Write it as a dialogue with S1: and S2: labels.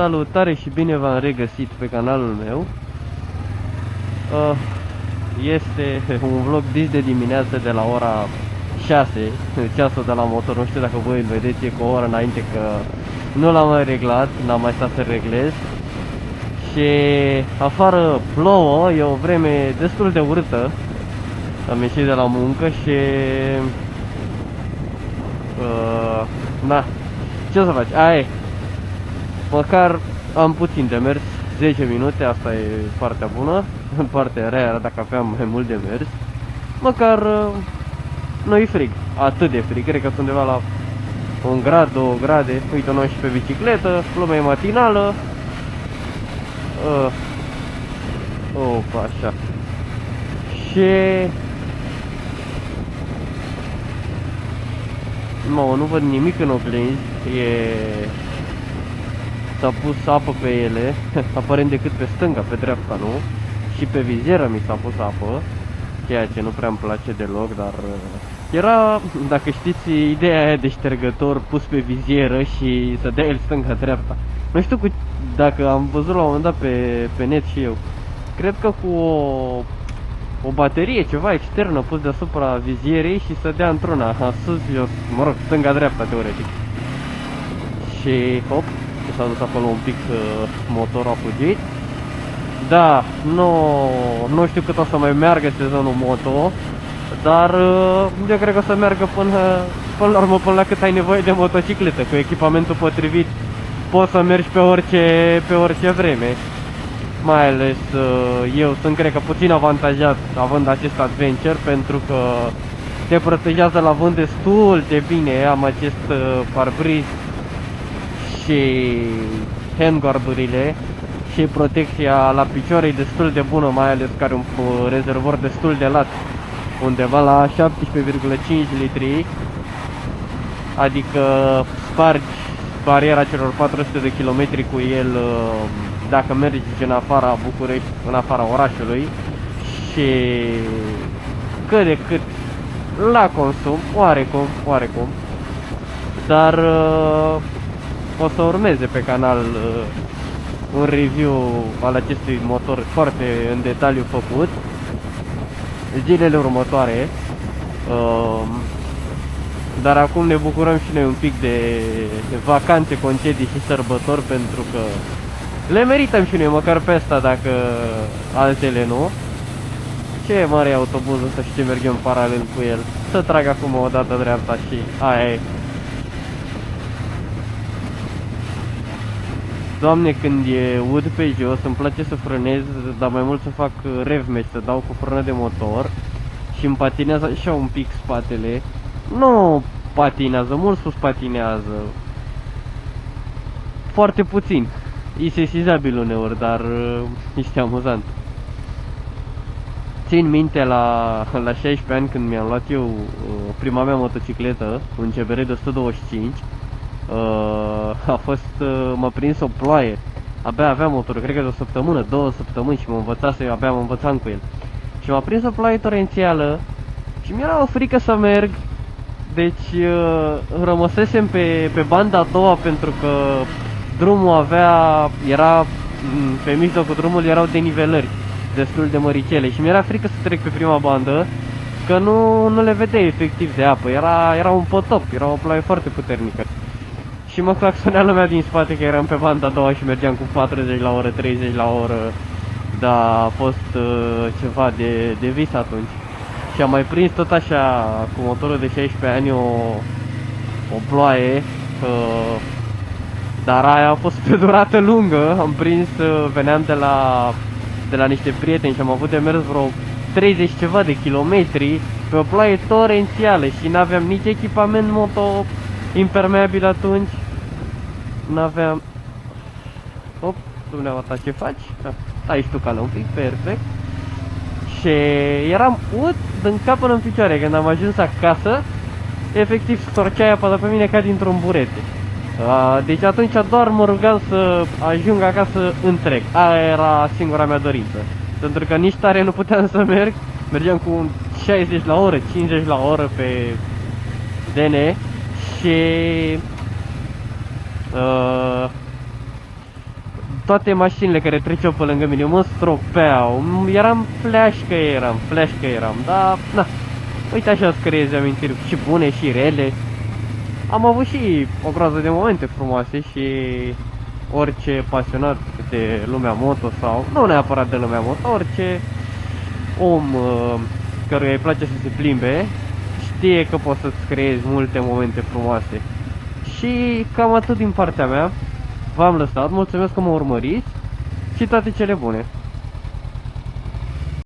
S1: Salutare și bine v-am regăsit pe canalul meu. Este un vlog dis de dimineață de la ora 6, ceasul de la motor. Nu știu dacă voi îl vedeți, e cu o oră înainte că nu l-am mai reglat, n-am mai stat să reglez. Și afară plouă, e o vreme destul de urâtă. Am ieșit de la muncă și na, ce să faci? Aia e. Măcar am puțin de mers, 10 minute, asta e partea bună. În partea rea era dacă aveam mai mult de mers. Măcar nu-i frig, atât de frig, cred că sunt undeva la 1 grad, 2 grade. Uite, noi și pe bicicletă, lumea e matinală. Opa, așa. Și nu văd nimic în oglinzi. S-a pus apă pe ele, aparent decât pe stânga, pe dreapta nu. Și pe vizieră mi s-a pus apă, ceea ce nu prea îmi place deloc, dar era, dacă știți, ideea aia de ștergător pus pe vizieră și să dea el stânga-dreapta. Nu știu dacă am văzut la un moment dat pe net și eu. Cred că cu o baterie, ceva externă pus deasupra vizierei și să dea într-una, sus, jos, mă rog, stânga-dreapta teoretic. Și hop, s-a dus acolo un pic, motorul a fugit. Da, nu știu cât o să mai meargă sezonul moto, dar eu cred că o să meargă până la urmă, până la cât ai nevoie de motocicletă. Cu echipamentul potrivit poți să mergi pe orice vreme. Mai ales eu sunt, cred că, puțin avantajat având acest adventure, pentru că te protejează la vânt destul de bine. Am acest parbriz și handguard-urile și protecția la picioare e destul de bună, mai ales că are un rezervor destul de lat, undeva la 17,5 litri, adică spargi bariera celor 400 de km cu el dacă mergi în afara București, în afara orașului, și cât de cât la consum, oarecum, dar o să urmeze pe canal un review al acestui motor foarte în detaliu făcut zilele următoare. Dar acum ne bucurăm și noi un pic de vacanțe, concedii și sărbători, pentru că le merităm și noi măcar pe asta, dacă altele nu. Ce mare e autobuzul ăsta și ce mergem paralel cu el. Să trag acum o dată dreapta și aia e. Doamne, când e ud pe jos, îmi place să frânez, dar mai mult să fac rev match, să dau cu frână de motor și îmi patinează așa un pic spatele. Nu patinează, mult sus patinează. Foarte puțin. E sesizabil uneori, dar este amuzant. Țin minte la 16 ani, când mi-am luat eu prima mea motocicletă, un CBR de 125. A fost, m-a prins o ploaie. Abia aveam motorul, cred că de o săptămână, 2 săptămâni, și abia mă învățam cu el. Și m-a prins o ploaie torențială și mi-era o frică să merg. Deci rămăsesem pe banda a doua, pentru că drumul era pe mijlocul drumului, erau denivelări destul de măricele și mi-era frică să trec pe prima bandă, că nu le vedeai efectiv de apă. Era un potop, era o ploaie foarte puternică. Și mă claxonea lumea din spate că eram pe banda a doua și mergeam cu 40 la oră, 30 la oră. Da, a fost ceva de vis atunci. Și am mai prins tot așa, cu motorul de 16 ani, o ploaie, dar aia a fost pe durată lungă. Am prins, veneam de la niște prieteni și am avut de mers vreo 30 ceva de kilometri pe o ploaie torențială și n-aveam nici echipament moto impermeabil atunci. N-aveam... Hop, dumneavoastră, ce faci? Stai și tu cală un pic, perfect. Și eram ud din cap până în picioare. Când am ajuns acasă, efectiv storcea apa de pe mine ca dintr-un burete. Deci atunci doar mă rugam să ajung acasă întreg. Aia era singura mea dorință. Pentru că nici tare nu puteam să merg. Mergeam cu 60 la oră, 50 la oră pe DN. Și toate mașinile care treceau pe lângă mine mă stropeau, eram flash că eram, dar na, uite așa îți creezi amintiri și bune și rele. Am avut și o groază de momente frumoase și orice pasionat de lumea moto sau, nu neapărat de lumea moto, orice om căruia îi place să se plimbe, știe că poți să-ți creezi multe momente frumoase. Și cam atât din partea mea. V-am lăsat, mulțumesc că mă urmăriți și toate cele bune.